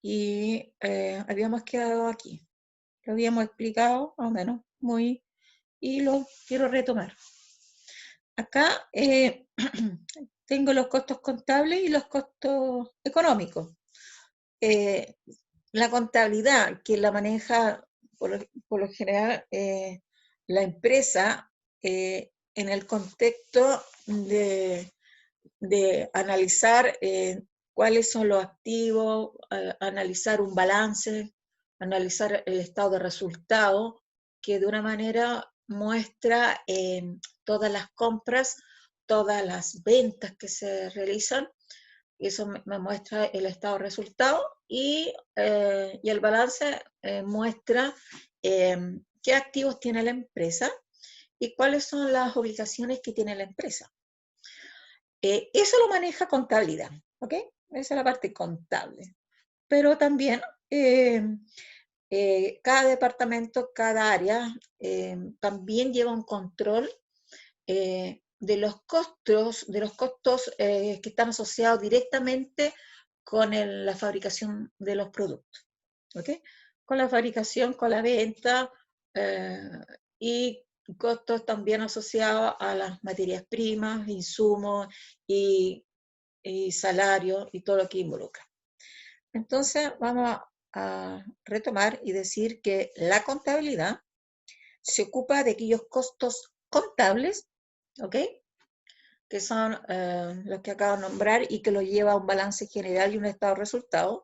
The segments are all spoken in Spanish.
y habíamos quedado aquí. Lo habíamos explicado más o menos y lo quiero retomar. Acá tengo los costos contables y los costos económicos. La contabilidad que la maneja por lo general la empresa en el contexto de analizar cuáles son los activos, analizar un balance, analizar el estado de resultado, que de una manera muestra todas las compras, todas las ventas que se realizan, y eso me muestra el estado de resultado, y el balance muestra qué activos tiene la empresa y cuáles son las obligaciones que tiene la empresa. Eso lo maneja contabilidad, ¿ok? Esa es la parte contable. Pero también cada departamento, cada área, también lleva un control de los costos que están asociados directamente con la fabricación de los productos, ¿ok? Con la fabricación, con la venta y costos también asociados a las materias primas, insumos y salario y todo lo que involucra. Entonces vamos a retomar y decir que la contabilidad se ocupa de aquellos costos contables, ¿ok? Que son los que acabo de nombrar y que lo lleva a un balance general y un estado de resultados,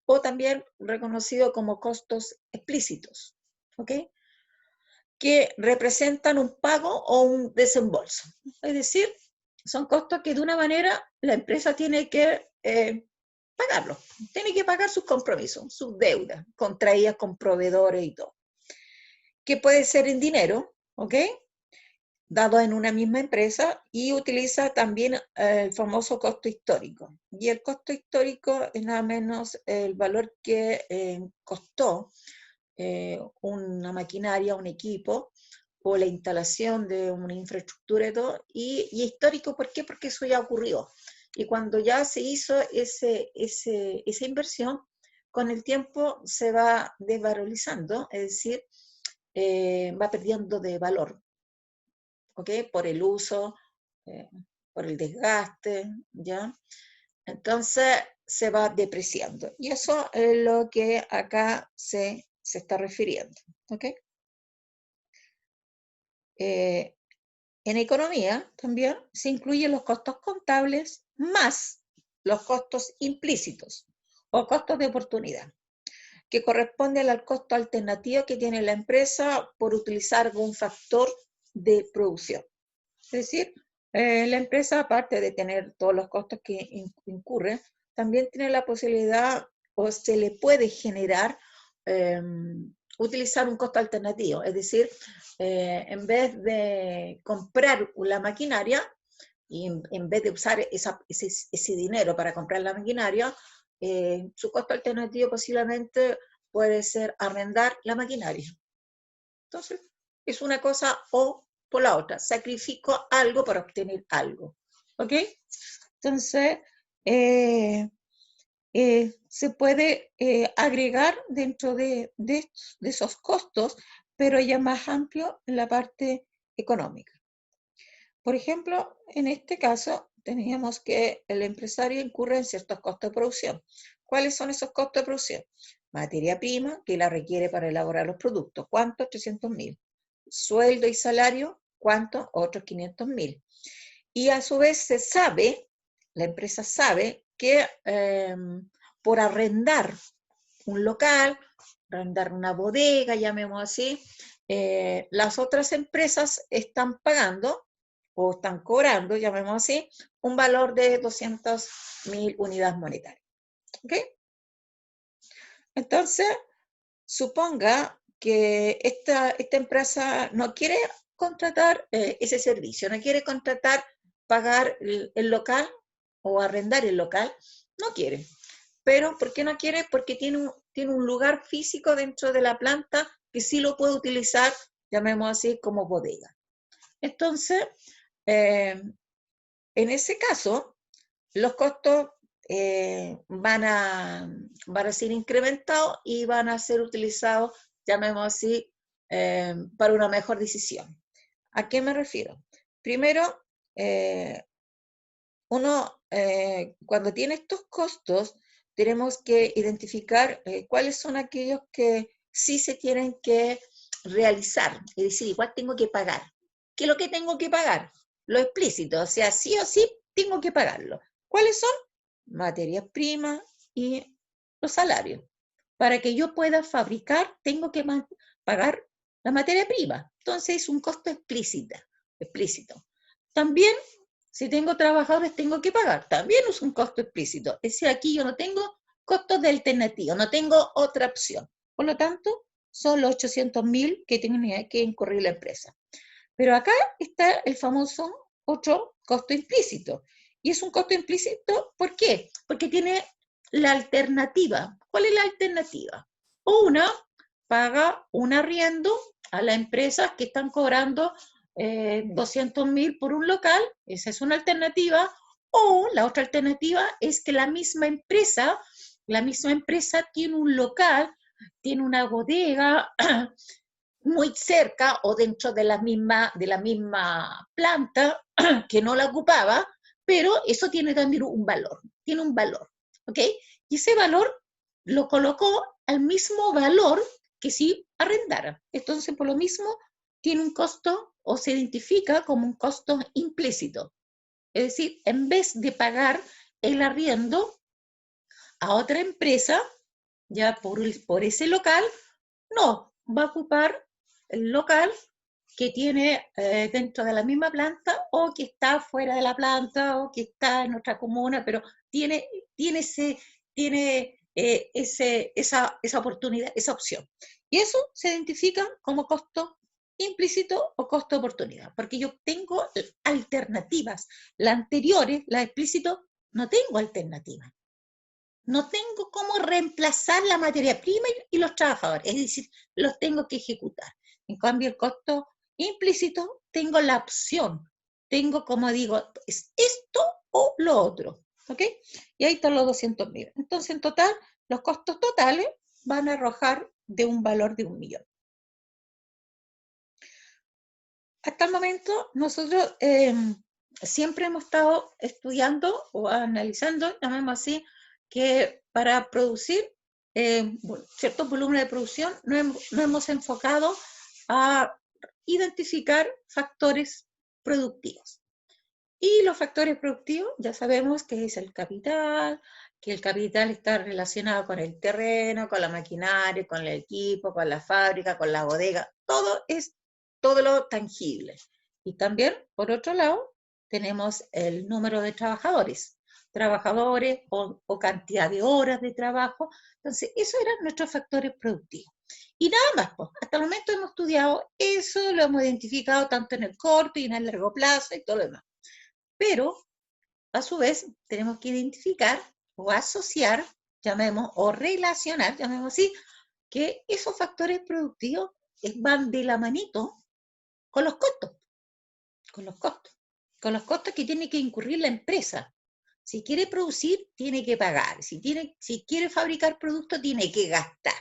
o también reconocido como costos explícitos, ¿ok? Que representan un pago o un desembolso. Es decir, son costos que de una manera la empresa tiene que pagarlos, tiene que pagar sus compromisos, sus deudas contraídas con proveedores y todo. Que puede ser en dinero, ¿ok? Dado en una misma empresa, y utiliza también el famoso costo histórico. Y el costo histórico es nada menos el valor que costó una maquinaria, un equipo, o la instalación de una infraestructura y todo, y histórico, ¿por qué? Porque eso ya ocurrió. Y cuando ya se hizo esa inversión, con el tiempo se va desvalorizando, es decir, va perdiendo de valor, ¿ok? Por el uso, eh, por el desgaste, ¿ya? Entonces se va depreciando. Y eso es lo que acá se está refiriendo, ¿ok? En economía también se incluyen los costos contables más los costos implícitos o costos de oportunidad, que corresponden al costo alternativo que tiene la empresa por utilizar algún factor de producción. Es decir, la empresa, aparte de tener todos los costos que incurre, también tiene la posibilidad o se le puede generar utilizar un costo alternativo. Es decir, en vez de comprar la maquinaria y en vez de usar ese dinero para comprar la maquinaria, su costo alternativo posiblemente puede ser arrendar la maquinaria. Entonces, es una cosa o por la otra. Sacrifico algo para obtener algo. ¿Ok? Entonces, se puede agregar dentro de esos costos, pero ya más amplio en la parte económica. Por ejemplo, en este caso, teníamos que el empresario incurre en ciertos costos de producción. ¿Cuáles son esos costos de producción? Materia prima, que la requiere para elaborar los productos. ¿Cuánto? 300.000. Sueldo y salario, ¿cuánto? Otros 500.000. Y a su vez se sabe, la empresa sabe que por arrendar un local, arrendar una bodega, llamemos así, las otras empresas están pagando o están cobrando, llamemos así, un valor de 200.000 unidades monetarias. ¿Ok? Entonces, suponga que esta empresa no quiere contratar ese servicio, no quiere contratar, pagar el local o arrendar el local, no quiere. Pero, ¿por qué no quiere? Porque tiene un lugar físico dentro de la planta que sí lo puede utilizar, llamemos así, como bodega. Entonces, en ese caso, los costos van a ser incrementados y van a ser utilizados, llamemos así, para una mejor decisión. ¿A qué me refiero? Primero, cuando tiene estos costos, tenemos que identificar cuáles son aquellos que sí se tienen que realizar, es decir, igual tengo que pagar. ¿Qué es lo que tengo que pagar? Lo explícito, o sea, sí o sí tengo que pagarlo. ¿Cuáles son? Materias primas y los salarios. Para que yo pueda fabricar, tengo que pagar la materia prima. Entonces es un costo explícito. También, si tengo trabajadores, tengo que pagar. También es un costo explícito. Es decir, aquí yo no tengo costos de alternativa, no tengo otra opción. Por lo tanto, son los 800.000 que tiene que incurrir la empresa. Pero acá está el famoso otro costo implícito. Y es un costo implícito, ¿por qué? Porque tiene la alternativa. ¿Cuál es la alternativa? Una paga un arriendo a las empresas que están cobrando 200.000 por un local, esa es una alternativa, o la otra alternativa es que la misma empresa tiene un local, tiene una bodega muy cerca o dentro de la misma planta que no la ocupaba, pero eso tiene también tiene un valor, ¿ok? Y ese valor lo colocó al mismo valor que si arrendara. Entonces, por lo mismo, tiene un costo o se identifica como un costo implícito. Es decir, en vez de pagar el arriendo a otra empresa, ya por ese local, no, va a ocupar el local que tiene dentro de la misma planta o que está fuera de la planta o que está en otra comuna, pero tiene esa oportunidad, esa opción. Y eso se identifica como costo implícito o costo de oportunidad, porque yo tengo alternativas. Las anteriores, las explícitos, no tengo alternativas. No tengo cómo reemplazar la materia prima y los trabajadores, es decir, los tengo que ejecutar. En cambio, el costo implícito, tengo la opción, tengo, como digo, es esto o lo otro, ¿ok? Y ahí están los 200.000. Entonces, en total, los costos totales van a arrojar de un valor de 1.000.000. Hasta el momento, nosotros siempre hemos estado estudiando o analizando, llamemos así, que para producir ciertos volúmenes de producción nos hemos enfocado a identificar factores productivos. Y los factores productivos ya sabemos que es el capital, que el capital está relacionado con el terreno, con la maquinaria, con el equipo, con la fábrica, con la bodega, todo lo tangible. Y también, por otro lado, tenemos el número de trabajadores o cantidad de horas de trabajo. Entonces, esos eran nuestros factores productivos. Y nada más, pues, hasta el momento hemos estudiado eso, lo hemos identificado tanto en el corto y en el largo plazo y todo lo demás. Pero, a su vez, tenemos que identificar o asociar, llamemos, o relacionar, llamemos así, que esos factores productivos van de la manito con los costos, con los costos, con los costos que tiene que incurrir la empresa. Si quiere producir, tiene que pagar. Si quiere fabricar productos, tiene que gastar.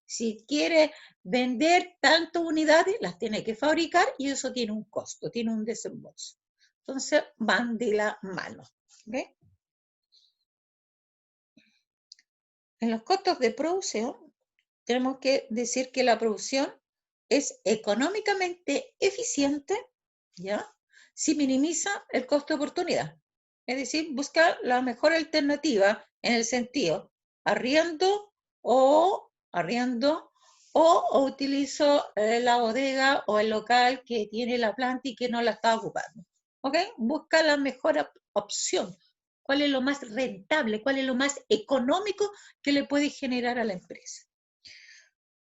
Si quiere vender tantas unidades, las tiene que fabricar y eso tiene un costo, tiene un desembolso. Entonces, van de la mano. ¿Okay? En los costos de producción, tenemos que decir que la producción es económicamente eficiente, ¿ya? Si minimiza el costo de oportunidad. Es decir, buscar la mejor alternativa en el sentido arriendo o utilizo la bodega o el local que tiene la planta y que no la está ocupando. ¿Ok? Busca la mejor opción. ¿Cuál es lo más rentable? ¿Cuál es lo más económico que le puede generar a la empresa?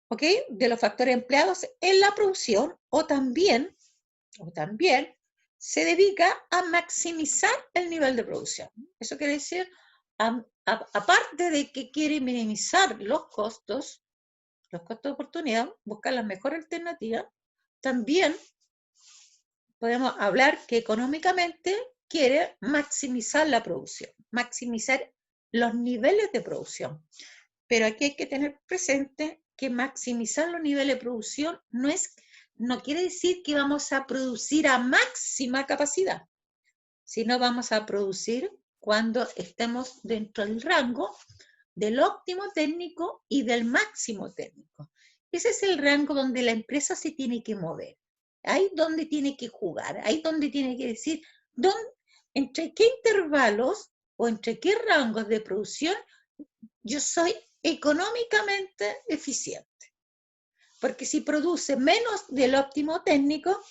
¿Ok? De los factores empleados en la producción o también se dedica a maximizar el nivel de producción. Eso quiere decir, aparte de que quiere minimizar los costos de oportunidad, buscar la mejor alternativa, también podemos hablar que económicamente quiere maximizar la producción, maximizar los niveles de producción. Pero aquí hay que tener presente que maximizar los niveles de producción no quiere decir que vamos a producir a máxima capacidad, sino vamos a producir cuando estemos dentro del rango del óptimo técnico y del máximo técnico. Ese es el rango donde la empresa se tiene que mover. Ahí donde tiene que jugar, ahí donde tiene que decir entre qué intervalos o entre qué rangos de producción yo soy económicamente eficiente. Porque si produce menos del óptimo técnico,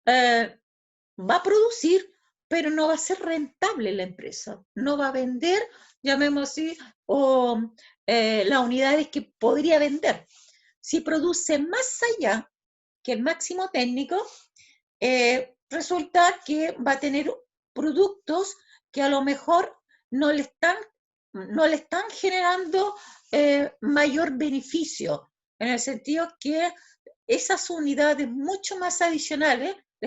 va a producir, pero no va a ser rentable la empresa. No va a vender, llamémoslo así, las unidades que podría vender. Si produce más allá que el máximo técnico, resulta que va a tener productos que a lo mejor no le están generando mayor beneficio, en el sentido que esas unidades mucho más adicionales le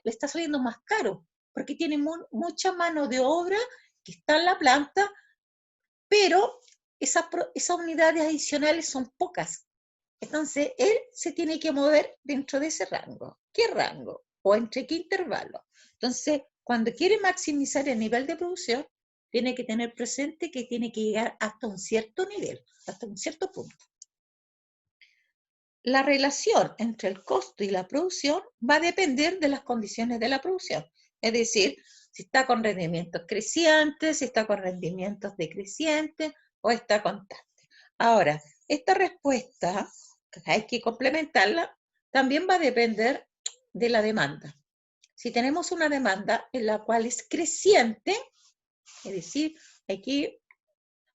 está saliendo más caro, porque tiene mucha mano de obra que está en la planta, pero esas unidades adicionales son pocas. Entonces, él se tiene que mover dentro de ese rango. ¿Qué rango? ¿O entre qué intervalo? Entonces, cuando quiere maximizar el nivel de producción, tiene que tener presente que tiene que llegar hasta un cierto nivel, hasta un cierto punto. La relación entre el costo y la producción va a depender de las condiciones de la producción. Es decir, si está con rendimientos crecientes, si está con rendimientos decrecientes o está constante. Ahora, esta respuesta, que hay que complementarla, también va a depender de la demanda. Si tenemos una demanda en la cual es creciente, es decir, aquí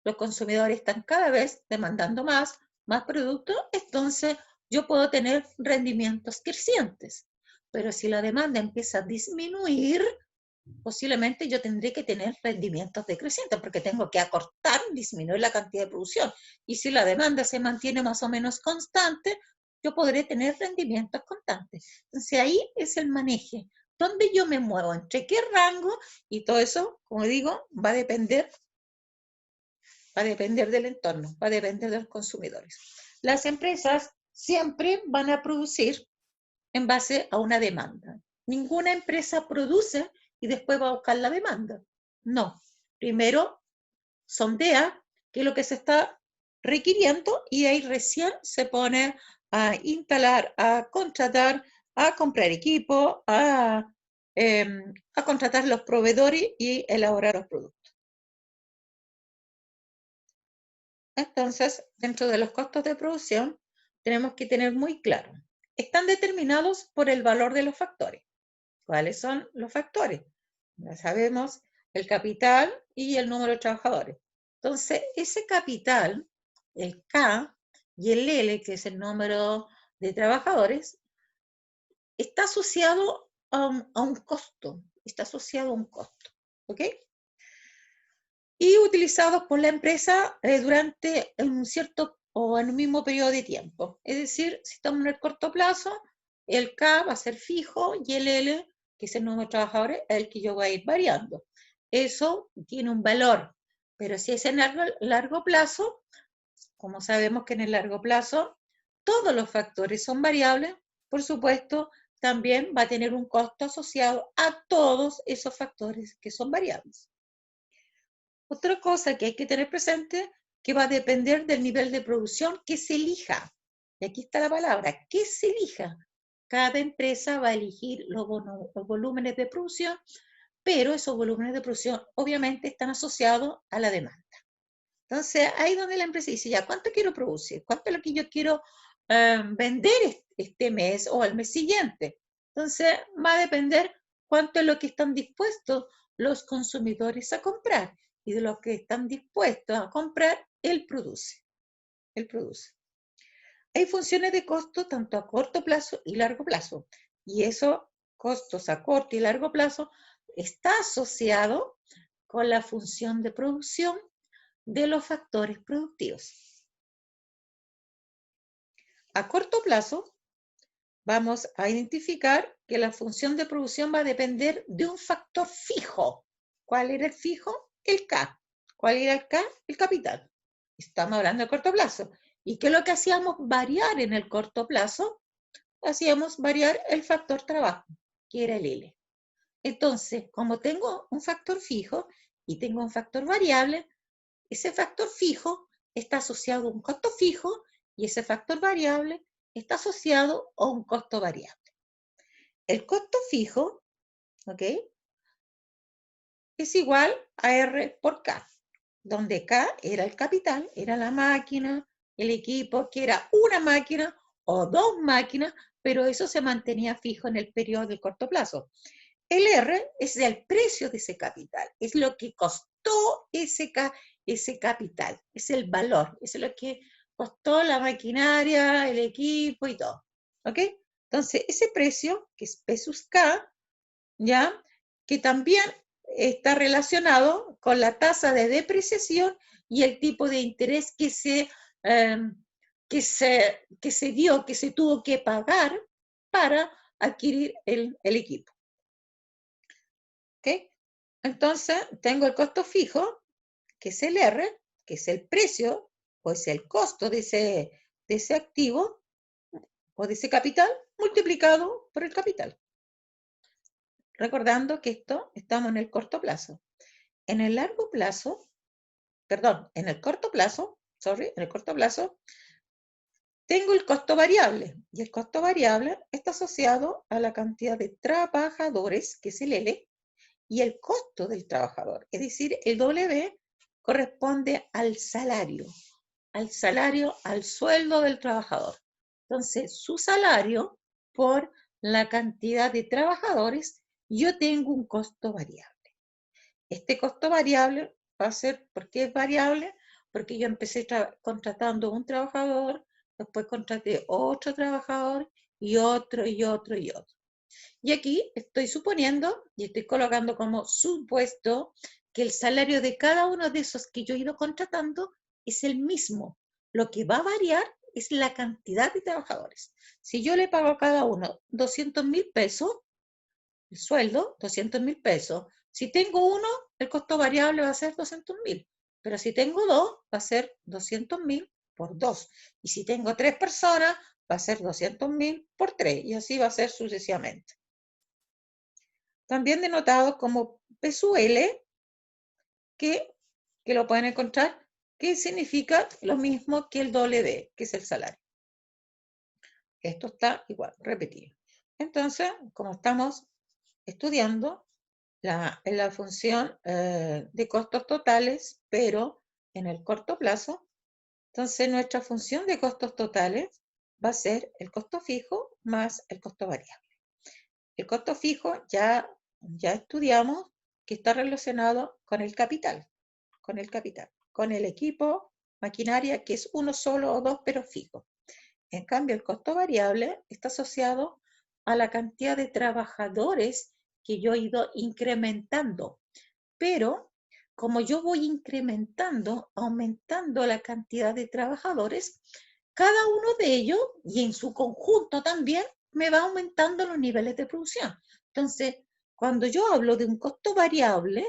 los consumidores están cada vez demandando más productos, entonces yo puedo tener rendimientos crecientes. Pero si la demanda empieza a disminuir, posiblemente yo tendré que tener rendimientos decrecientes porque tengo que acortar, disminuir la cantidad de producción. Y si la demanda se mantiene más o menos constante, yo podré tener rendimientos constantes. Entonces ahí es el manejo. ¿Dónde yo me muevo? ¿Entre qué rango? Y todo eso, como digo, va a depender del entorno, va a depender de los consumidores. Las empresas siempre van a producir en base a una demanda. Ninguna empresa produce y después va a buscar la demanda. No. Primero sondea qué es lo que se está requiriendo y ahí recién se pone a instalar, a contratar, a comprar equipo, a contratar los proveedores y elaborar los productos. Entonces, dentro de los costos de producción, tenemos que tener muy claro, están determinados por el valor de los factores. ¿Cuáles son los factores? Ya sabemos el capital y el número de trabajadores. Entonces, ese capital, el K y el L, que es el número de trabajadores, está asociado a un costo, ¿ok? Y utilizados por la empresa durante un cierto o en un mismo periodo de tiempo. Es decir, si estamos en el corto plazo, el K va a ser fijo y el L, que es el número de trabajadores, es el que yo voy a ir variando. Eso tiene un valor, pero si es en largo plazo, como sabemos que en el largo plazo todos los factores son variables, por supuesto, también va a tener un costo asociado a todos esos factores que son variables. Otra cosa que hay que tener presente, que va a depender del nivel de producción que se elija. Y aquí está la palabra, que se elija. Cada empresa va a elegir los volúmenes de producción, pero esos volúmenes de producción obviamente están asociados a la demanda. Entonces, ahí donde la empresa dice, ya, ¿cuánto quiero producir? ¿Cuánto es lo que yo quiero vender este mes o el mes siguiente? Entonces, va a depender cuánto es lo que están dispuestos los consumidores a comprar. Y de los que están dispuestos a comprar, él produce. Hay funciones de costo tanto a corto plazo y largo plazo. Y esos costos a corto y largo plazo está asociado con la función de producción de los factores productivos. A corto plazo, vamos a identificar que la función de producción va a depender de un factor fijo. ¿Cuál era el fijo? El K. ¿Cuál era acá? El capital. Estamos hablando de corto plazo. ¿Y qué es lo que hacíamos variar en el corto plazo? Hacíamos variar el factor trabajo, que era el L. Entonces, como tengo un factor fijo y tengo un factor variable, ese factor fijo está asociado a un costo fijo y ese factor variable está asociado a un costo variable. El costo fijo, ¿ok?, es igual a R por K, donde K era el capital, era la máquina, el equipo, que era una máquina o dos máquinas, pero eso se mantenía fijo en el periodo de corto plazo. El R es el precio de ese capital, es lo que costó ese capital, es el valor, es lo que costó la maquinaria, el equipo y todo. ¿Ok? Entonces, ese precio, que es P sus K, ¿ya?, que también está relacionado con la tasa de depreciación y el tipo de interés que se dio, que se tuvo que pagar para adquirir el equipo. ¿Ok? Entonces, tengo el costo fijo, que es el R, que es el precio, o es el costo de ese activo, o de ese capital, multiplicado por el capital. Recordando que estamos en el corto plazo. En el largo plazo, perdón, en el corto plazo, tengo el costo variable, y el costo variable está asociado a la cantidad de trabajadores, que es el L, y el costo del trabajador. Es decir, el W corresponde al salario, al sueldo del trabajador. Entonces, su salario por la cantidad de trabajadores, yo tengo un costo variable. Este costo variable va a ser, ¿por qué es variable? Porque yo empecé contratando un trabajador, después contraté otro trabajador y otro y otro y otro. Y aquí estoy suponiendo y estoy colocando como supuesto que el salario de cada uno de esos que yo he ido contratando es el mismo. Lo que va a variar es la cantidad de trabajadores. Si yo le pago a cada uno 200.000 pesos, el sueldo, 200.000 pesos. Si tengo uno, el costo variable va a ser 200.000. Pero si tengo dos, va a ser 200.000 por dos. Y si tengo tres personas, va a ser 200.000 por tres. Y así va a ser sucesivamente. También denotado como P sub L, que lo pueden encontrar, que significa lo mismo que el W, que es el salario. Esto está igual, repetido. Entonces, como estamos estudiando en la función de costos totales, pero en el corto plazo, entonces nuestra función de costos totales va a ser el costo fijo más el costo variable. El costo fijo ya estudiamos que está relacionado con el capital, con el equipo, maquinaria, que es uno solo o dos, pero fijo. En cambio, el costo variable está asociado a la cantidad de trabajadores que yo he ido incrementando. Pero como yo voy incrementando, aumentando la cantidad de trabajadores, cada uno de ellos, y en su conjunto también, me va aumentando los niveles de producción. Entonces, cuando yo hablo de un costo variable,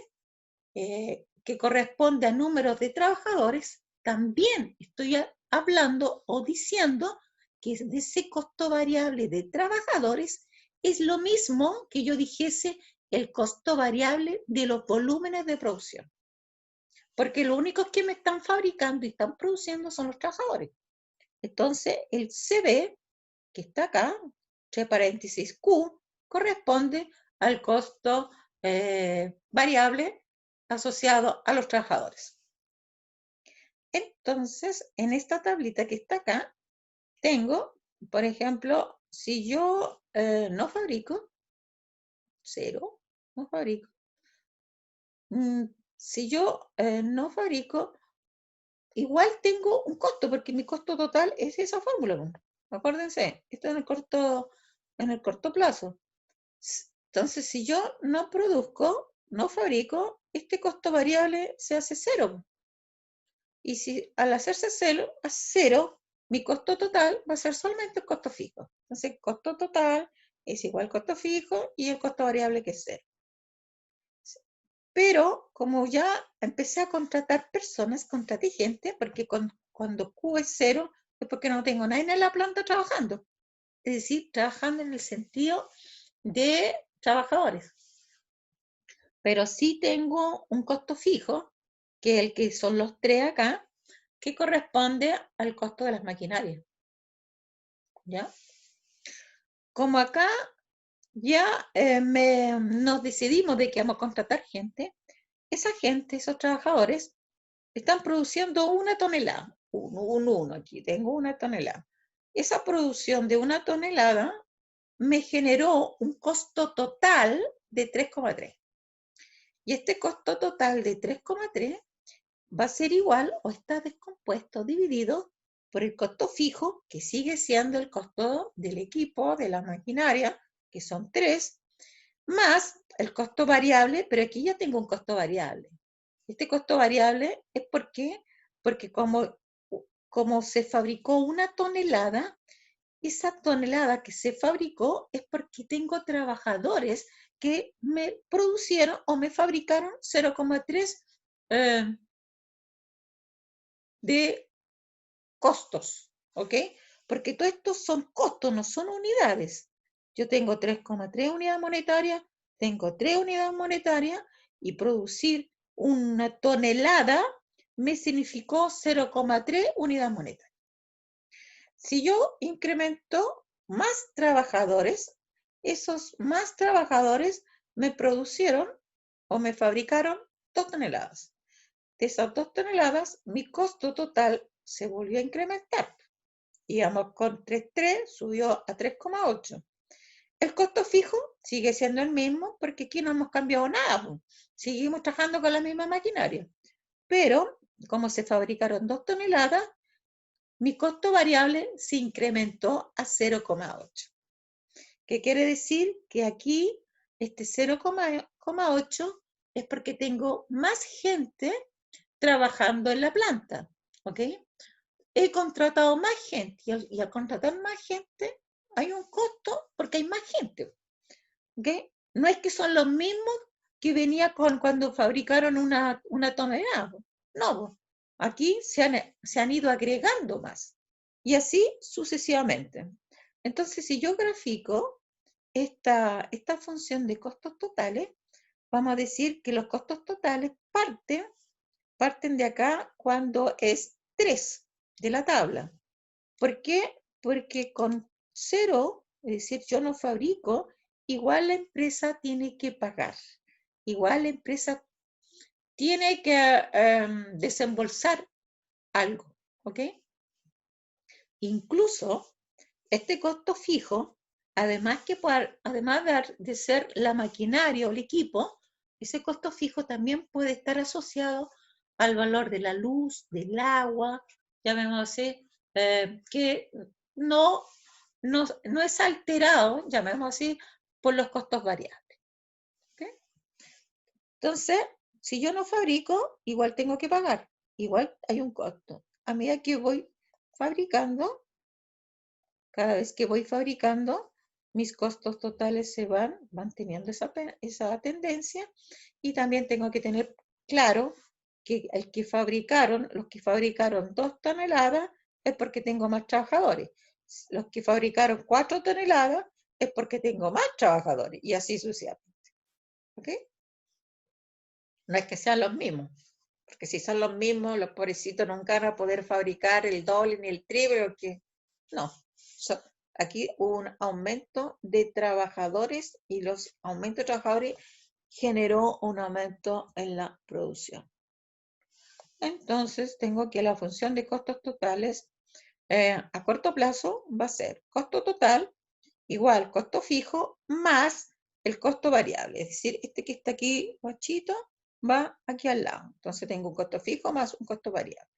que corresponde a números de trabajadores, también estoy hablando o diciendo que de ese costo variable de trabajadores es lo mismo que yo dijese el costo variable de los volúmenes de producción. Porque los únicos que me están fabricando y están produciendo son los trabajadores. Entonces, el CB, que está acá, entre paréntesis Q, corresponde al costo variable asociado a los trabajadores. Entonces, en esta tablita que está acá, tengo, por ejemplo, si yo no fabrico, 0, no fabrico. Si yo no fabrico, igual tengo un costo, porque mi costo total es esa fórmula. Acuérdense, esto en el corto plazo. Entonces, si yo no produzco, no fabrico, este costo variable se hace 0. Y si al hacerse cero, mi costo total va a ser solamente el costo fijo. Entonces, costo total es igual al costo fijo y el costo variable, que es 0. Pero como ya empecé a contratar personas, contraté gente, porque cuando Q es 0 es porque no tengo nadie en la planta trabajando. Es decir, trabajando en el sentido de trabajadores. Pero sí tengo un costo fijo, que es el que son los 3 acá, que corresponde al costo de las maquinarias. ¿Ya? Como acá ya nos decidimos de que vamos a contratar gente, esa gente, esos trabajadores, están produciendo 1 tonelada. Uno aquí, tengo 1 tonelada. Esa producción de 1 tonelada me generó un costo total de 3,3. Y este costo total de 3,3 va a ser igual o está descompuesto, dividido por el costo fijo, que sigue siendo el costo del equipo, de la maquinaria, que son 3, más el costo variable, pero aquí ya tengo un costo variable. Este costo variable es porque como se fabricó 1 tonelada, esa tonelada que se fabricó es porque tengo trabajadores que me producieron o me fabricaron 0,3 de costos, ¿ok? Porque todo esto son costos, no son unidades. Yo tengo 3,3 unidades monetarias, tengo 3 unidades monetarias y producir 1 tonelada me significó 0,3 unidades monetarias. Si yo incremento más trabajadores, esos más trabajadores me producieron o me fabricaron 2 toneladas. De esas 2 toneladas, mi costo total se volvió a incrementar. Íbamos con 3,3, subió a 3,8. El costo fijo sigue siendo el mismo porque aquí no hemos cambiado nada. Seguimos trabajando con la misma maquinaria. Pero, como se fabricaron 2 toneladas, mi costo variable se incrementó a 0,8. ¿Qué quiere decir? Que aquí este 0,8 es porque tengo más gente trabajando en la planta, ¿ok? He contratado más gente y al contratar más gente hay un costo porque hay más gente, ¿ok? No es que son los mismos que venía cuando fabricaron una tonelada, no, aquí se han ido agregando más y así sucesivamente. Entonces, si yo grafico esta función de costos totales, vamos a decir que los costos totales parten de acá cuando es 3 de la tabla. ¿Por qué? Porque con 0, es decir, yo no fabrico, igual la empresa tiene que pagar. Igual la empresa tiene que desembolsar algo, ¿ok? Incluso este costo fijo, además de ser la maquinaria o el equipo, ese costo fijo también puede estar asociado al valor de la luz, del agua, llamémoslo así, que no, no es alterado, llamémoslo así, por los costos variables. ¿Okay? Entonces, si yo no fabrico, igual tengo que pagar, igual hay un costo. A medida que voy fabricando, cada vez que voy fabricando, mis costos totales se van teniendo esa tendencia y también tengo que tener claro que los que fabricaron 2 toneladas es porque tengo más trabajadores. Los que fabricaron 4 toneladas es porque tengo más trabajadores y así sucesivamente. ¿Ok? No es que sean los mismos, porque si son los mismos, los pobrecitos nunca van a poder fabricar el doble ni el triple, porque no. Aquí hubo un aumento de trabajadores y los aumentos de trabajadores generó un aumento en la producción. Entonces tengo que la función de costos totales a corto plazo va a ser costo total igual costo fijo más el costo variable. Es decir, este que está aquí, guachito, va aquí al lado. Entonces tengo un costo fijo más un costo variable.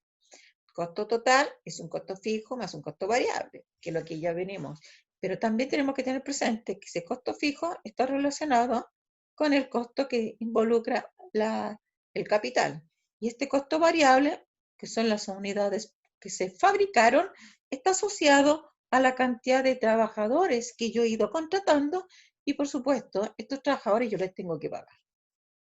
Costo total es un costo fijo más un costo variable, que es lo que ya venimos. Pero también tenemos que tener presente que ese costo fijo está relacionado con el costo que involucra el capital. Y este costo variable, que son las unidades que se fabricaron, está asociado a la cantidad de trabajadores que yo he ido contratando y por supuesto, estos trabajadores yo les tengo que pagar.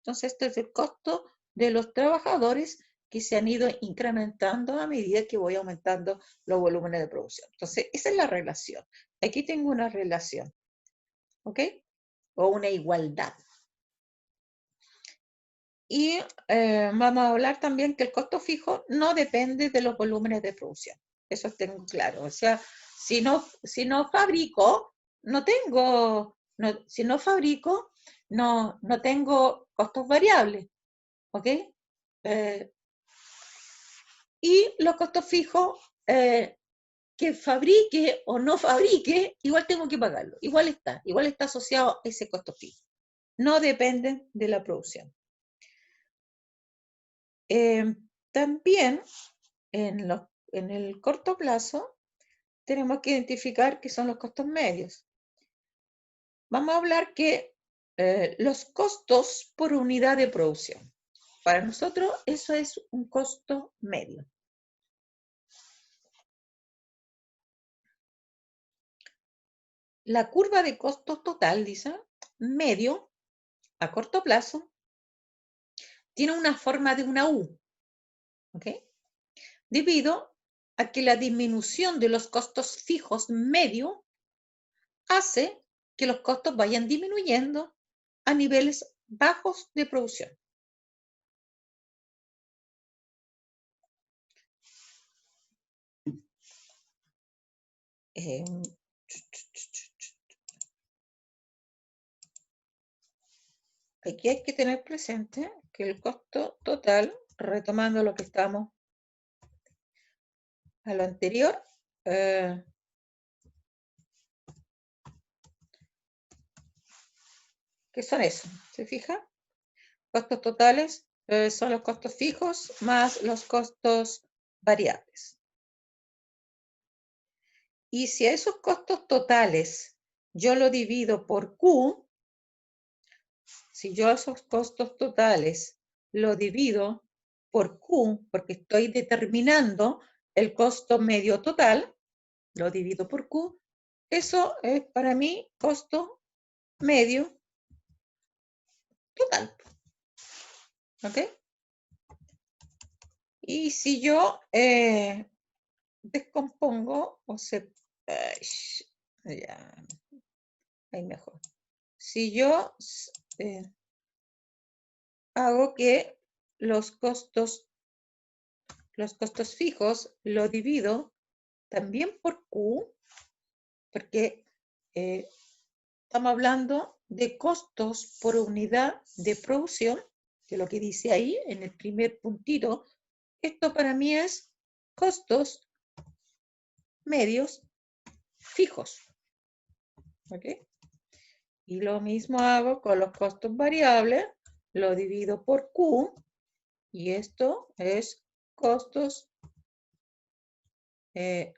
Entonces, este es el costo de los trabajadores que se han ido incrementando a medida que voy aumentando los volúmenes de producción. Entonces, esa es la relación. Aquí tengo una relación, ¿ok? O una igualdad. Y vamos a hablar también que el costo fijo no depende de los volúmenes de producción. Eso tengo claro. O sea, si no fabrico, no tengo, si no fabrico, no tengo costos variables. ¿Ok? Y los costos fijos, que fabrique o no fabrique, igual tengo que pagarlo. Igual está asociado a ese costo fijo. No dependen de la producción. También en el corto plazo tenemos que identificar qué son los costos medios. Vamos a hablar que los costos por unidad de producción. Para nosotros eso es un costo medio. La curva de costo total, dice, medio, a corto plazo, tiene una forma de una U, ¿ok? Debido a que la disminución de los costos fijos medio hace que los costos vayan disminuyendo a niveles bajos de producción. Aquí hay que tener presente que el costo total, retomando lo que estamos a lo anterior, ¿qué son esos? ¿Se fija? Costos totales son los costos fijos más los costos variables. Y si a esos costos totales yo lo divido por Q, si yo esos costos totales lo divido por Q, porque estoy determinando el costo medio total, lo divido por Q, eso es para mí costo medio total. ¿Ok? Y si yo descompongo o se... ya, ahí mejor. Si yo hago que los costos fijos lo divido también por Q, porque estamos hablando de costos por unidad de producción, que es lo que dice ahí en el primer puntito. Esto para mí es costos medios fijos. ¿Ok? Y lo mismo hago con los costos variables, lo divido por Q, y esto es costos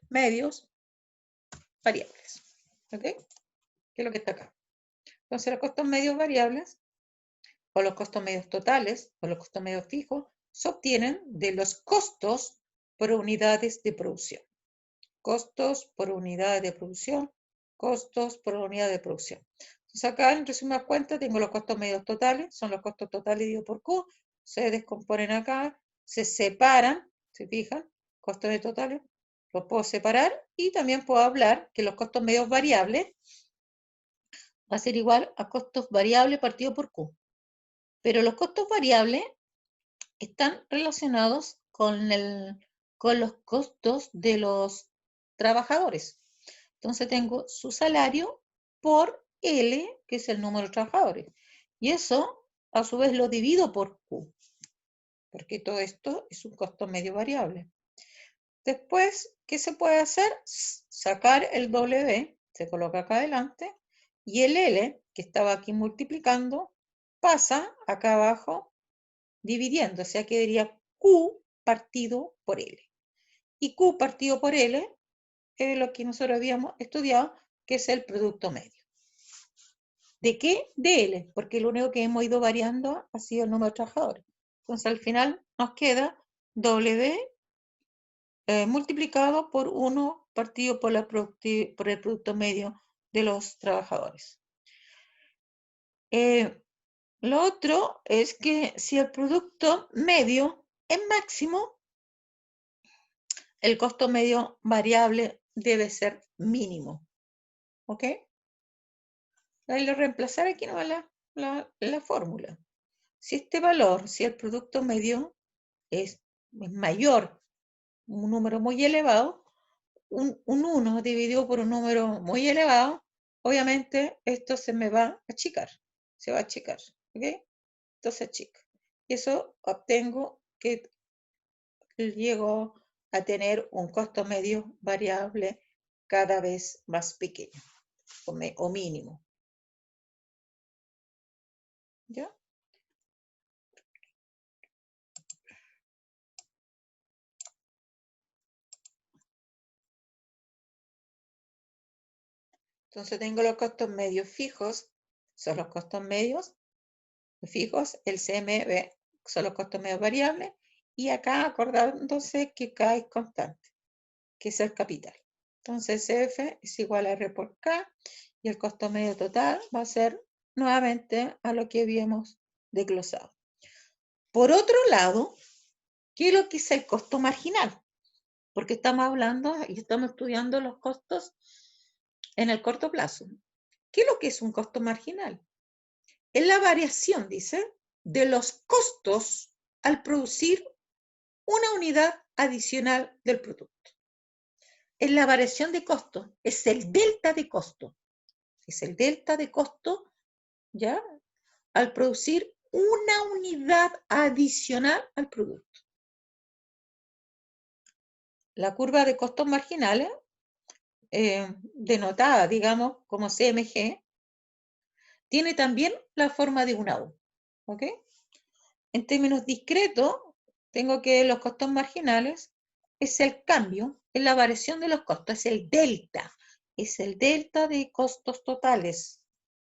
medios variables. ¿Ok? ¿Qué es lo que está acá? Entonces los costos medios variables, o los costos medios totales, o los costos medios fijos, se obtienen de los costos por unidades de producción. Costos por unidad de producción, costos por unidad de producción. Entonces acá, en resumidas cuentas, tengo los costos medios totales, son los costos totales divididos por Q, se descomponen acá, se separan, ¿se fijan? Costos medios totales, los puedo separar y también puedo hablar que los costos medios variables va a ser igual a costos variables partido por Q. Pero los costos variables están relacionados con los costos de los trabajadores. Entonces tengo su salario por L, que es el número de trabajadores. Y eso, a su vez, lo divido por Q, porque todo esto es un costo medio variable. Después, ¿qué se puede hacer? Sacar el W, se coloca acá adelante, y el L, que estaba aquí multiplicando, pasa acá abajo dividiendo, o sea, quedaría Q partido por L. Y Q partido por L es lo que nosotros habíamos estudiado, que es el producto medio. ¿De qué? De L, porque lo único que hemos ido variando ha sido el número de trabajadores. Entonces, al final nos queda W multiplicado por 1 partido por el producto medio de los trabajadores. Lo otro es que si el producto medio es máximo, el costo medio variable debe ser mínimo. ¿Ok? Ahí lo reemplazar aquí no va la fórmula. Si este valor, si el producto medio es mayor, un número muy elevado, un 1 dividido por un número muy elevado, obviamente esto se me va a achicar, se va a achicar, ¿ok? Entonces achica. Y eso obtengo que llego a tener un costo medio variable cada vez más pequeño o mínimo. ¿Ya? Entonces tengo los costos medios fijos, son los costos medios fijos, el CMB son los costos medios variables, y acá acordándose que K es constante, que es el capital. Entonces CF es igual a R por K, y el costo medio total va a ser nuevamente a lo que habíamos desglosado. Por otro lado, ¿qué es lo que es el costo marginal? Porque estamos hablando y estamos estudiando los costos en el corto plazo. ¿Qué es lo que es un costo marginal? Es la variación, dice, de los costos al producir una unidad adicional del producto. Es la variación de costo, es el delta de costo. Es el delta de costo, ¿ya? Al producir una unidad adicional al producto. La curva de costos marginales, denotada, digamos, como CMG, tiene también la forma de una U. ¿Ok? En términos discretos, tengo que los costos marginales es el cambio, es la variación de los costos, es el delta de costos totales,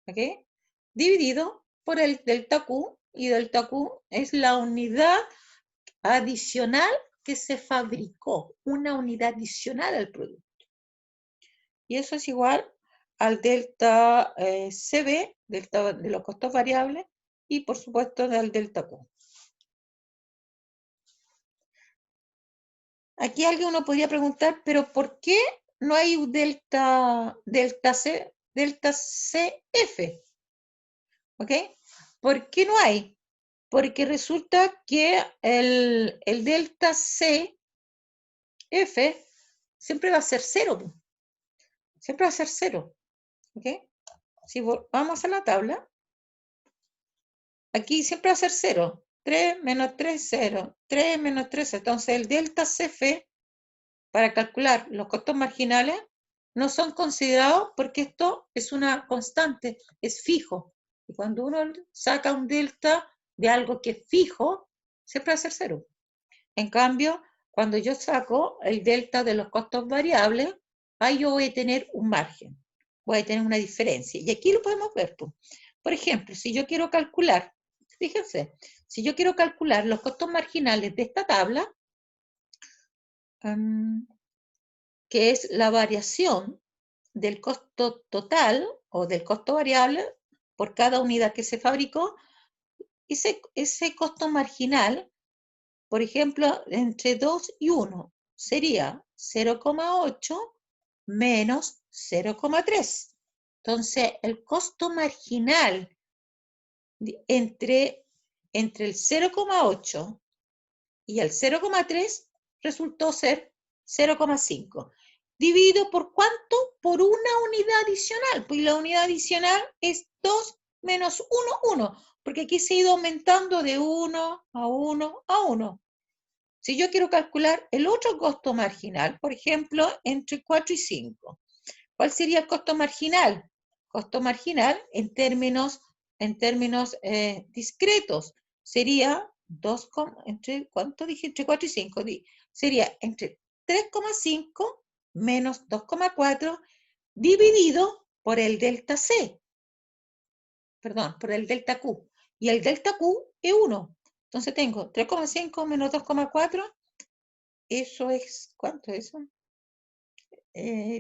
¿ok? Dividido por el delta Q, y delta Q es la unidad adicional que se fabricó, una unidad adicional al producto. Y eso es igual al delta CB, delta de los costos variables, y por supuesto al delta Q. Aquí alguien uno podría preguntar, pero ¿por qué no hay un delta CF? ¿Ok? ¿Por qué no hay? Porque resulta que el delta CF siempre va a ser cero. Siempre va a ser cero. ¿Ok? Si vamos a la tabla, aquí siempre va a ser cero. 3 menos 3, 0. 3 menos 3, entonces el delta CF, para calcular los costos marginales, no son considerados porque esto es una constante, es fijo. Y cuando uno saca un delta de algo que es fijo, siempre va a ser cero. En cambio, cuando yo saco el delta de los costos variables, ahí yo voy a tener un margen, voy a tener una diferencia. Y aquí lo podemos ver. Por ejemplo, si yo quiero calcular, fíjense, si yo quiero calcular los costos marginales de esta tabla, que es la variación del costo total o del costo variable por cada unidad que se fabricó, ese costo marginal, por ejemplo, entre 2 y 1, sería 0,8 menos 0,3. Entonces, el costo marginal entre el 0,8 y el 0,3 resultó ser 0,5. ¿Dividido por cuánto? Por una unidad adicional. Pues la unidad adicional es 2 menos 1, 1. Porque aquí se ha ido aumentando de 1 a 1 a 1. Si yo quiero calcular el otro costo marginal, por ejemplo, entre 4 y 5, ¿cuál sería el costo marginal? Costo marginal en términos discretos sería 2, entre, ¿cuánto dije? Entre 4 y 5. Sería entre 3,5 menos 2,4 dividido por el delta C, perdón, por el delta Q. Y el delta Q es 1. Entonces tengo 3,5 menos 2,4. Eso es, ¿cuánto es eso?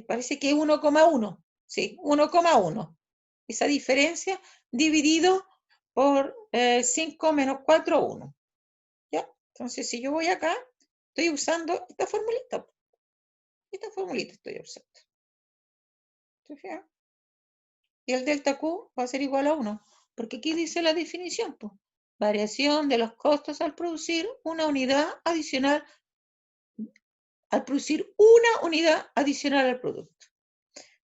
Parece que es 1,1. Sí, 1,1. Esa diferencia dividido por 5 menos 4, 1. ¿Ya? Entonces, si yo voy acá, estoy usando esta formulita. Esta formulita estoy usando. ¿Se fijan? Y el delta Q va a ser igual a 1. Porque aquí dice la definición, pues. Variación de los costos al producir una unidad adicional, al producto.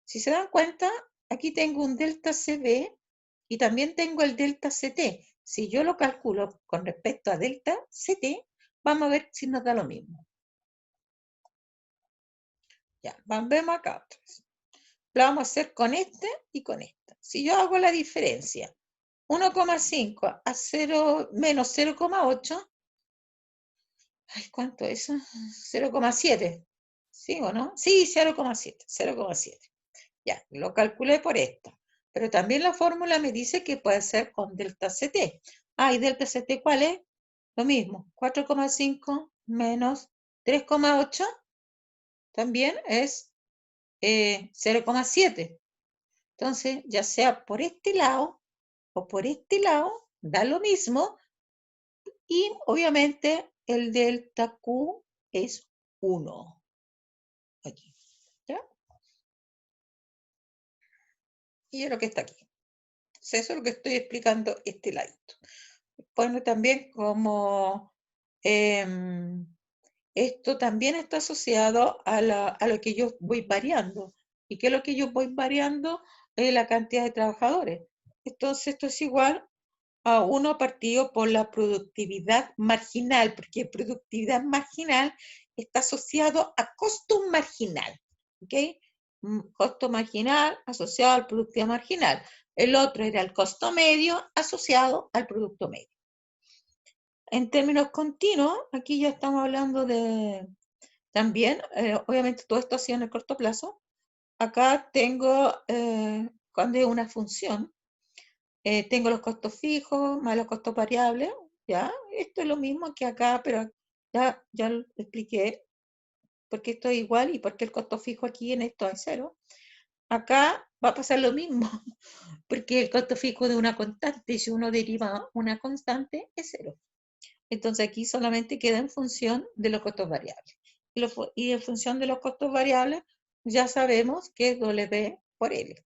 Si se dan cuenta, aquí tengo un delta CB y también tengo el delta CT. Si yo lo calculo con respecto a delta CT, vamos a ver si nos da lo mismo. Ya, vemos acá otra vez. Lo vamos a hacer con este y con esta. Si yo hago la diferencia, 1,5 a 0 menos 0,8, ¿cuánto es eso? 0,7. ¿Sí o no? Sí, 0,7. 0,7. Ya, lo calculé por esto. Pero también la fórmula me dice que puede ser con delta CT. ¿Y delta CT cuál es? Lo mismo, 4,5 menos 3,8 también es 0,7. Entonces, ya sea por este lado o por este lado, da lo mismo. Y obviamente el delta Q es 1. Aquí. ¿Ya? Y es lo que está aquí. Entonces, eso es lo que estoy explicando este ladito. Bueno, también como esto también está asociado a lo que yo voy variando. ¿Y qué es lo que yo voy variando? La cantidad de trabajadores. Entonces, esto es igual a 1 partido por la productividad marginal, porque productividad marginal está asociado a costo marginal. ¿Ok? Costo marginal asociado al productividad marginal. El otro era el costo medio asociado al producto medio. En términos continuos, aquí ya estamos hablando de también, obviamente todo esto ha sido en el corto plazo. Acá tengo, cuando es una función, tengo los costos fijos más los costos variables, ¿ya? Esto es lo mismo que acá, pero ya lo expliqué, porque esto es igual y porque el costo fijo aquí en esto es 0. Acá va a pasar lo mismo, porque el costo fijo de una constante, y si uno deriva una constante, es 0. Entonces aquí solamente queda en función de los costos variables. Y en función de los costos variables, ya sabemos que es W por L,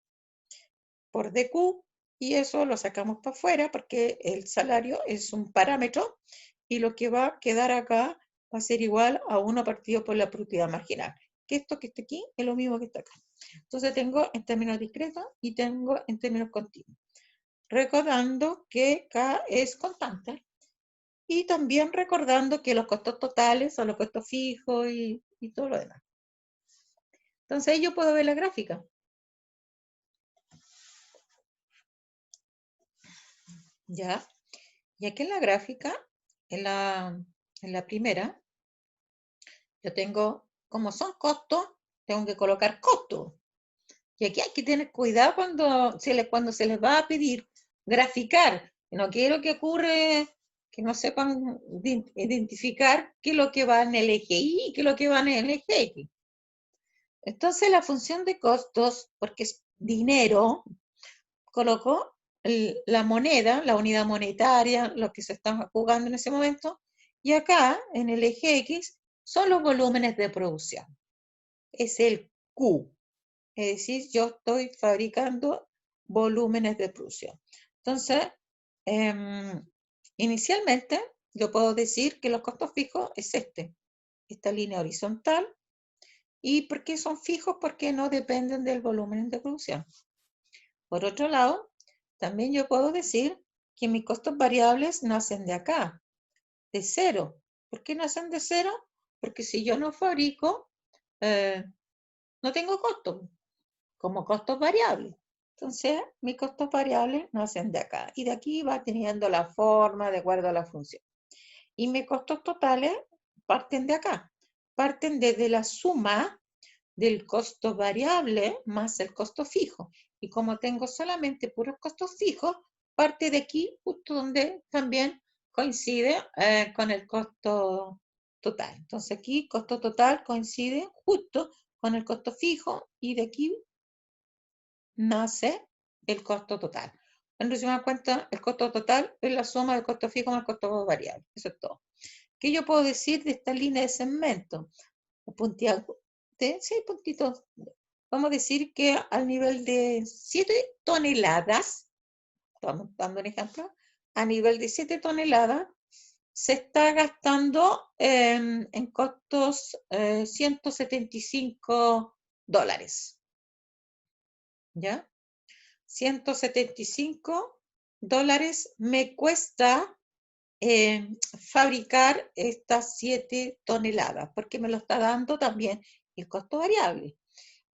por DQ, y eso lo sacamos para afuera porque el salario es un parámetro y lo que va a quedar acá va a ser igual a 1 partido por la productividad marginal. Que esto que está aquí es lo mismo que está acá. Entonces tengo en términos discretos y tengo en términos continuos. Recordando que K es constante. Y también recordando que los costos totales son los costos fijos y todo lo demás. Entonces ahí yo puedo ver la gráfica. ¿Ya? Y aquí en la gráfica, en la primera, yo tengo, como son costos, tengo que colocar costos. Y aquí hay que tener cuidado cuando se les va a pedir graficar. No quiero que ocurre que no sepan identificar qué es lo que va en el eje Y y qué es lo que va en el eje X. Entonces la función de costos, porque es dinero, coloco la moneda, la unidad monetaria, lo que se está jugando en ese momento, y acá en el eje X son los volúmenes de producción. Es el Q. Es decir, yo estoy fabricando volúmenes de producción. Entonces, inicialmente yo puedo decir que los costos fijos es esta línea horizontal. ¿Y por qué son fijos? Porque no dependen del volumen de producción. Por otro lado, también yo puedo decir que mis costos variables nacen de acá, de 0. ¿Por qué nacen de 0? Porque si yo no fabrico, no tengo costos, como costos variables. Entonces, mis costos variables nacen de acá. Y de aquí va teniendo la forma de acuerdo a la función. Y mis costos totales parten de acá. Parten desde la suma del costo variable más el costo fijo. Y como tengo solamente puros costos fijos, parte de aquí, justo donde también coincide con el costo total. Entonces aquí costo total coincide justo con el costo fijo y de aquí nace el costo total. En resumidas cuentas, el costo total es la suma del costo fijo más el costo variable. Eso es todo. ¿Qué yo puedo decir de esta línea de segmento? Punteado de 6 puntitos. Vamos a decir que al nivel de 7 toneladas, estamos dando un ejemplo, a nivel de 7 toneladas, se está gastando en costos $175. ¿Ya? $175 me cuesta fabricar estas 7 toneladas, porque me lo está dando también el costo variable.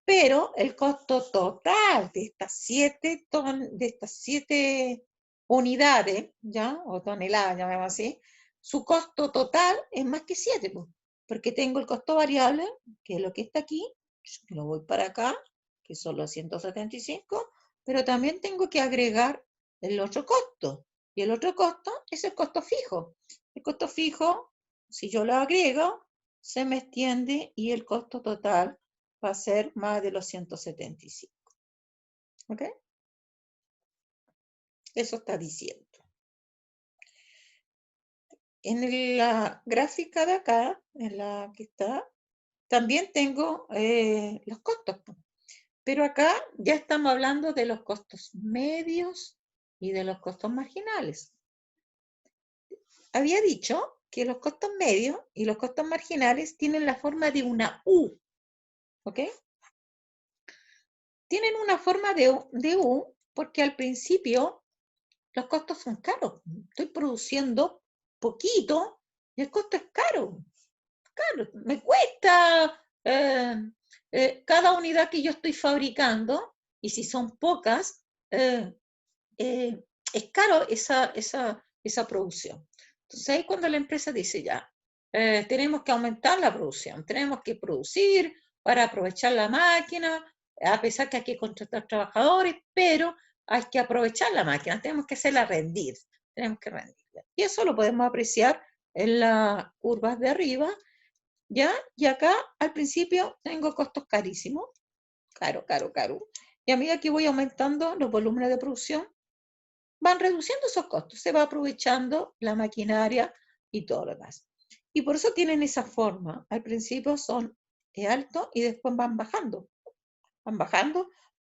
Pero el costo total de estas 7 unidades, ¿ya? O toneladas, llamemos así, su costo total es más que 7, pues, porque tengo el costo variable, que es lo que está aquí, que lo voy para acá, que son los 175, pero también tengo que agregar el otro costo, y el otro costo es el costo fijo. El costo fijo, si yo lo agrego, se me extiende y el costo total va a ser más de los 175. ¿Ok? Eso está diciendo. En la gráfica de acá, en la que está, también tengo los costos. Pero acá ya estamos hablando de los costos medios y de los costos marginales. Había dicho que los costos medios y los costos marginales tienen la forma de una U. ¿Ok? Tienen una forma de U porque al principio los costos son caros. Estoy produciendo poquito y el costo es caro. Claro, me cuesta cada unidad que yo estoy fabricando, y si son pocas, es caro esa producción. Entonces ahí cuando la empresa dice ya, tenemos que aumentar la producción, tenemos que producir para aprovechar la máquina, a pesar que hay que contratar trabajadores, pero hay que aprovechar la máquina, tenemos que hacerla rendir, tenemos que rendirla. Y eso lo podemos apreciar en las curvas de arriba, ¿ya? Y acá al principio tengo costos carísimos, caro, caro, caro. Y a medida que voy aumentando los volúmenes de producción, van reduciendo esos costos, se va aprovechando la maquinaria y todo lo demás. Y por eso tienen esa forma. Al principio son altos y después van bajando,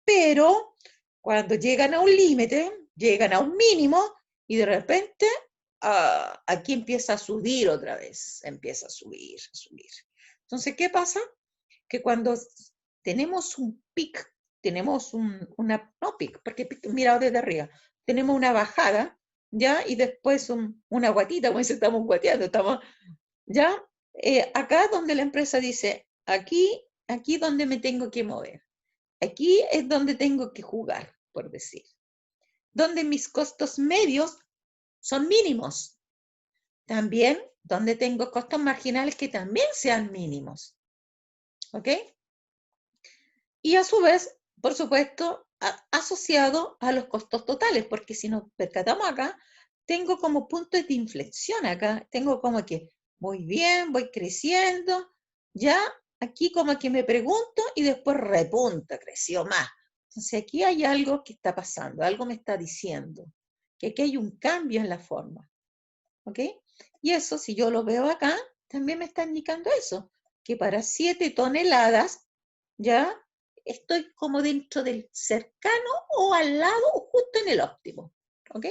pero cuando llegan a un límite, llegan a un mínimo y de repente aquí empieza a subir otra vez, empieza a subir, a subir. Entonces, ¿qué pasa? Que cuando tenemos un pic, tenemos no pic, porque pic mirado desde arriba, tenemos una bajada, ¿ya? Y después una guatita, como si estamos guateando, estamos, ¿ya? Acá donde la empresa dice, aquí donde me tengo que mover, aquí es donde tengo que jugar, por decir, donde mis costos medios son mínimos, también donde tengo costos marginales que también sean mínimos, ¿ok? Y a su vez, por supuesto, asociado a los costos totales, porque si nos percatamos acá, tengo como puntos de inflexión acá, tengo como que muy bien, voy creciendo, ya aquí como que me pregunto y después repunta, creció más. Entonces aquí hay algo que está pasando, algo me está diciendo, que aquí hay un cambio en la forma, ¿ok? Y eso, si yo lo veo acá, también me está indicando eso, que para 7 toneladas, ya estoy como dentro del cercano o al lado o justo en el óptimo, ¿ok?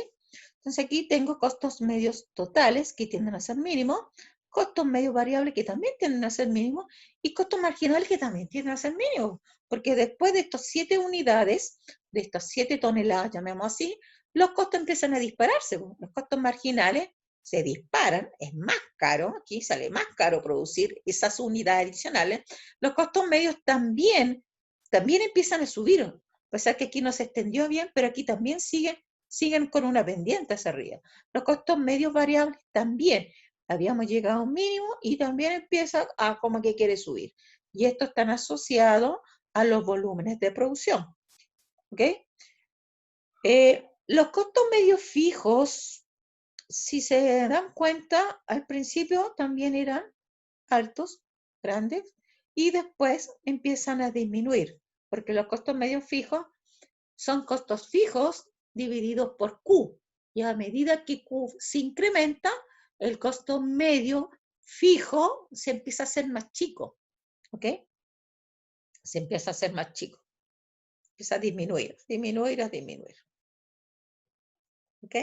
Entonces aquí tengo costos medios totales que tienden a ser mínimos, costos medios variables que también tienden a ser mínimos y costos marginales que también tienden a ser mínimos, porque después de estas 7 unidades, de estas 7 toneladas, llamemos así, los costos empiezan a dispararse, los costos marginales se disparan, es más caro, aquí sale más caro producir esas unidades adicionales, los costos medios también empiezan a subir, o sea que aquí no se extendió bien, pero aquí también siguen con una pendiente hacia arriba. Los costos medios variables también, habíamos llegado a un mínimo y también empieza a como que quiere subir. Y esto están asociados a los volúmenes de producción. ¿Ok? Los costos medios fijos, si se dan cuenta, al principio también eran altos, grandes, y después empiezan a disminuir, porque los costos medios fijos son costos fijos dividido por Q. Y a medida que Q se incrementa, el costo medio fijo se empieza a hacer más chico. ¿Ok? Se empieza a hacer más chico. Empieza a disminuir, disminuir. ¿Ok?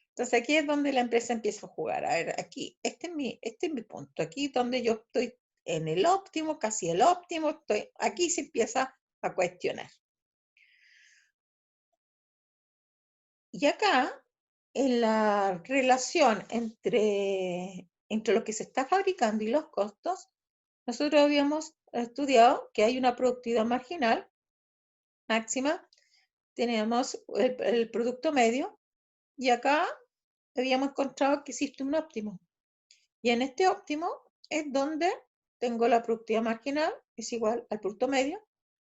Entonces aquí es donde la empresa empieza a jugar. A ver, aquí, este es mi punto. Aquí donde yo estoy en el óptimo, casi el óptimo, aquí se empieza a cuestionar. Y acá, en la relación entre lo que se está fabricando y los costos, nosotros habíamos estudiado que hay una productividad marginal máxima, tenemos el producto medio, y acá habíamos encontrado que existe un óptimo. Y en este óptimo es donde tengo la productividad marginal, es igual al producto medio,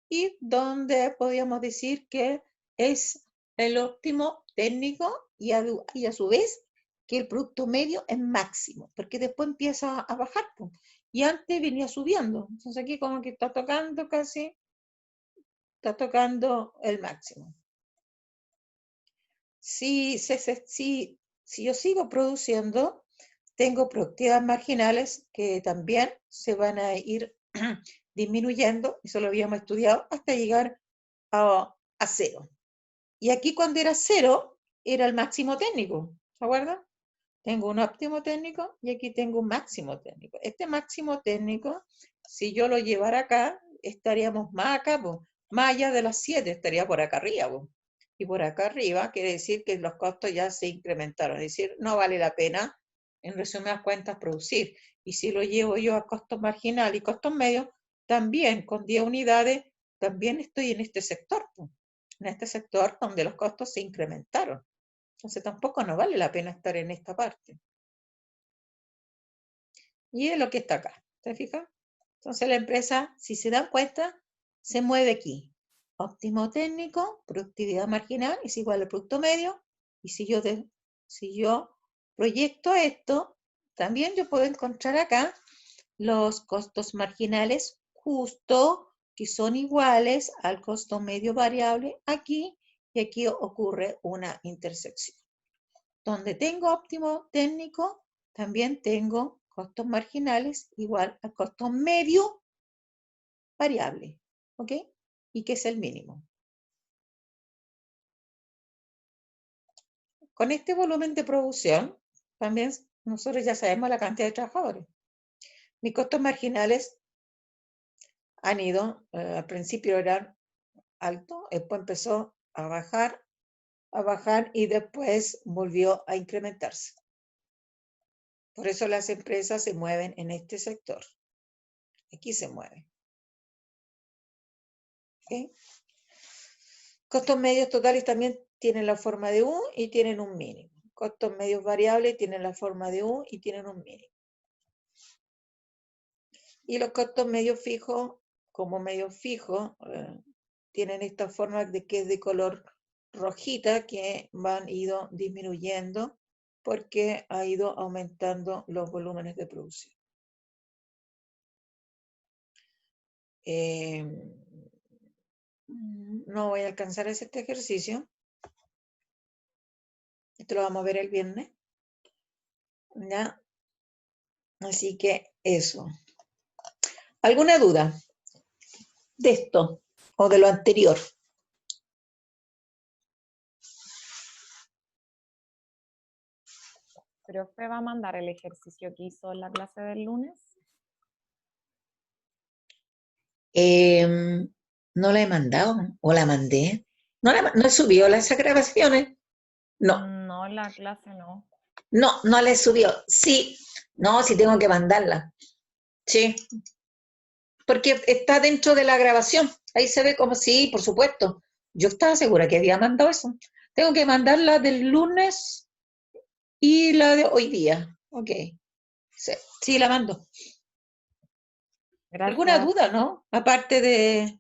y donde podríamos decir que es el óptimo técnico y a su vez que el producto medio es máximo, porque después empieza a bajar, pues, y antes venía subiendo. Entonces aquí como que está tocando casi, está tocando el máximo. Si yo sigo produciendo, tengo productividades marginales que también se van a ir disminuyendo, eso lo habíamos estudiado, hasta llegar a cero. Y aquí cuando era cero, era el máximo técnico, ¿se acuerdan? Tengo un óptimo técnico y aquí tengo un máximo técnico. Este máximo técnico, si yo lo llevara acá, estaríamos más acá, pues, más allá de las 7, estaría por acá arriba. Pues. Y por acá arriba quiere decir que los costos ya se incrementaron, es decir, no vale la pena, en resumidas cuentas, producir. Y si lo llevo yo a costos marginales y costos medios, también con 10 unidades, también estoy en este sector, pues, en este sector donde los costos se incrementaron. Entonces tampoco nos vale la pena estar en esta parte. Y es lo que está acá, ¿te fijas? Entonces la empresa, si se dan cuenta, se mueve aquí. Óptimo técnico, productividad marginal es igual al producto medio. Y si yo proyecto esto, también yo puedo encontrar acá los costos marginales justo que son iguales al costo medio variable aquí, y aquí ocurre una intersección. Donde tengo óptimo técnico, también tengo costos marginales igual al costo medio variable, ¿ok? Y que es el mínimo. Con este volumen de producción, también nosotros ya sabemos la cantidad de trabajadores. Mis costos marginales han ido, al principio eran altos, después empezó a bajar y después volvió a incrementarse. Por eso las empresas se mueven en este sector. Aquí se mueven. ¿Okay? Costos medios totales también tienen la forma de U y tienen un mínimo. Costos medios variables tienen la forma de U y tienen un mínimo. Y los costos medios fijos, como medios fijos, tienen esta forma de que es de color rojita, que van ido disminuyendo porque ha ido aumentando los volúmenes de producción. No voy a alcanzar este ejercicio. Esto lo vamos a ver el viernes. ¿Ya? Así que eso. ¿Alguna duda de esto o de lo anterior? ¿Profe va a mandar el ejercicio que hizo en la clase del lunes? No la he mandado, o la mandé. No he subido esas grabaciones. No. No, la clase no. No la he subido. Sí, no, sí tengo que mandarla. Sí. Porque está dentro de la grabación. Ahí se ve como sí, por supuesto. Yo estaba segura que había mandado eso. Tengo que mandarla del lunes y la de hoy día. Ok. Sí, la mando. Gracias. ¿Alguna duda, no? Aparte de...